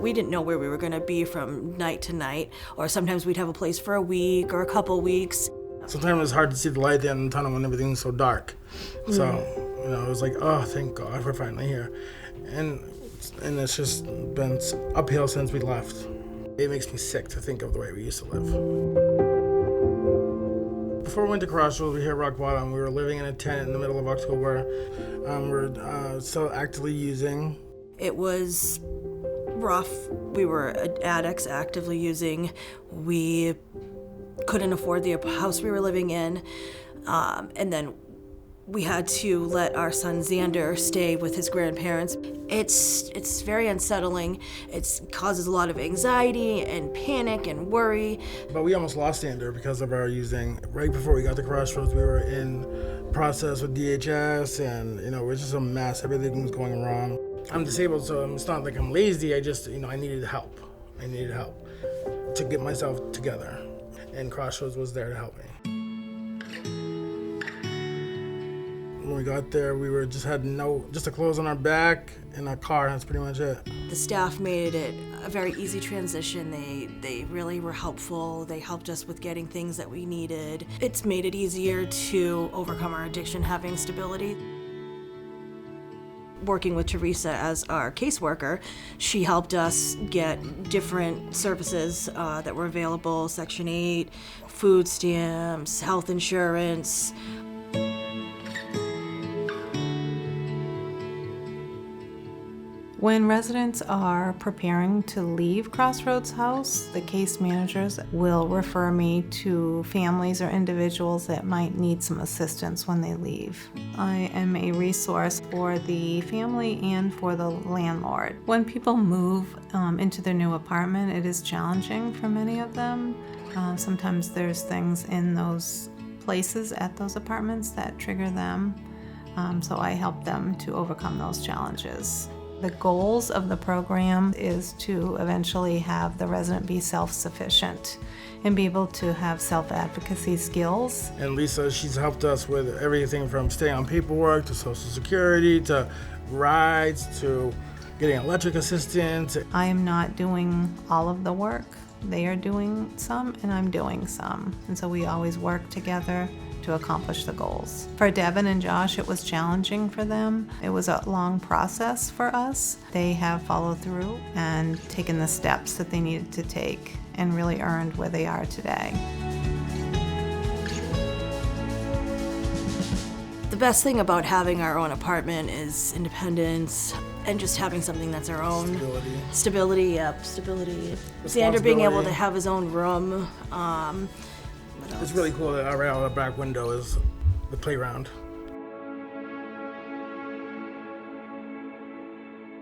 We didn't know where we were gonna be from night to night, or sometimes we'd have a place for a week or a couple weeks. Sometimes it's hard to see the light at the end of the tunnel when everything's so dark. So, it was like, oh, thank God, we're finally here. And it's just been uphill since we left. It makes me sick to think of the way we used to live. Before we went to Crossroads, we hit rock bottom. We were living in a tent in the middle of October. We're still actively using. It was rough. We were addicts, actively using. We couldn't afford the house we were living in. And then we had to let our son Xander stay with his grandparents. It's very unsettling. It causes a lot of anxiety and panic and worry. But we almost lost Xander because of our using. Right before we got to Crossroads, we were in process with DHS, and it was just a mess. Everything was going wrong. I'm disabled, so it's not like I'm lazy. I just, I needed help. I needed help to get myself together, and Crossroads was there to help me. When we got there, we had just the clothes on our back and our car, and that's pretty much it. The staff made it a very easy transition. They really were helpful. They helped us with getting things that we needed. It's made it easier to overcome our addiction, having stability. Working with Teresa as our caseworker, she helped us get different services that were available, Section 8, food stamps, health insurance. When residents are preparing to leave Crossroads House, the case managers will refer me to families or individuals that might need some assistance when they leave. I am a resource for the family and for the landlord. When people move into their new apartment, it is challenging for many of them. Sometimes there's things in those places at those apartments that trigger them, so I help them to overcome those challenges. The goals of the program is to eventually have the resident be self-sufficient and be able to have self-advocacy skills. And Lisa, she's helped us with everything from staying on paperwork to Social Security to rides to getting electric assistance. I am not doing all of the work. They are doing some and I'm doing some. And so we always work together to accomplish the goals. For Devon and Josh, it was challenging for them. It was a long process for us. They have followed through and taken the steps that they needed to take and really earned where they are today. The best thing about having our own apartment is independence and just having something that's our own. Stability. Xander being able to have his own room. It's really cool that right out the back window is the playground.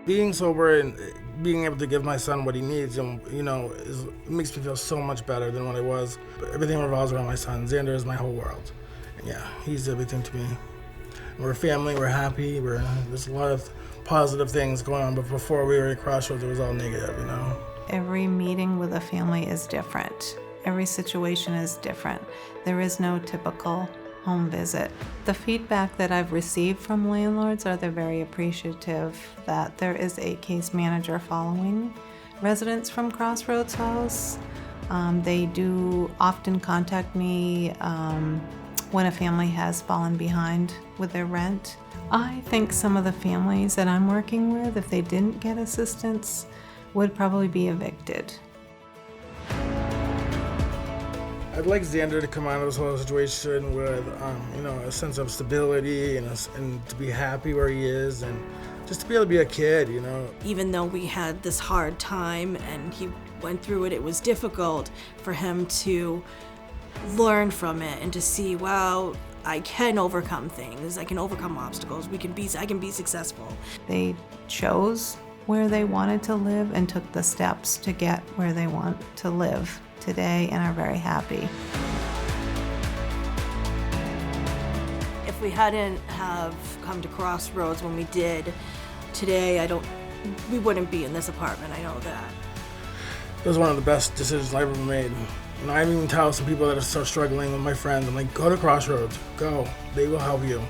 Being sober and being able to give my son what he needs, it makes me feel so much better than what I was. But everything revolves around my son. Xander is my whole world. And yeah, he's everything to me. We're a family, we're happy, there's a lot of positive things going on, but before we were at Crossroads, it was all negative, Every meeting with a family is different. Every situation is different. There is no typical home visit. The feedback that I've received from landlords are they're very appreciative that there is a case manager following residents from Crossroads House. They do often contact me when a family has fallen behind with their rent. I think some of the families that I'm working with, if they didn't get assistance, would probably be evicted. I'd like Xander to come out of this whole situation with, a sense of stability and to be happy where he is and just to be able to be a kid, Even though we had this hard time and he went through it, it was difficult for him to learn from it and to see, wow, I can overcome things. I can overcome obstacles. I can be successful. They chose where they wanted to live and took the steps to get where they want to live today and are very happy. If we hadn't have come to Crossroads when we did today, we wouldn't be in this apartment. I know that. It was one of the best decisions I ever made. I even tell some people that are still struggling with my friends, I'm like, go to Crossroads, go. They will help you.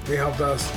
They helped us.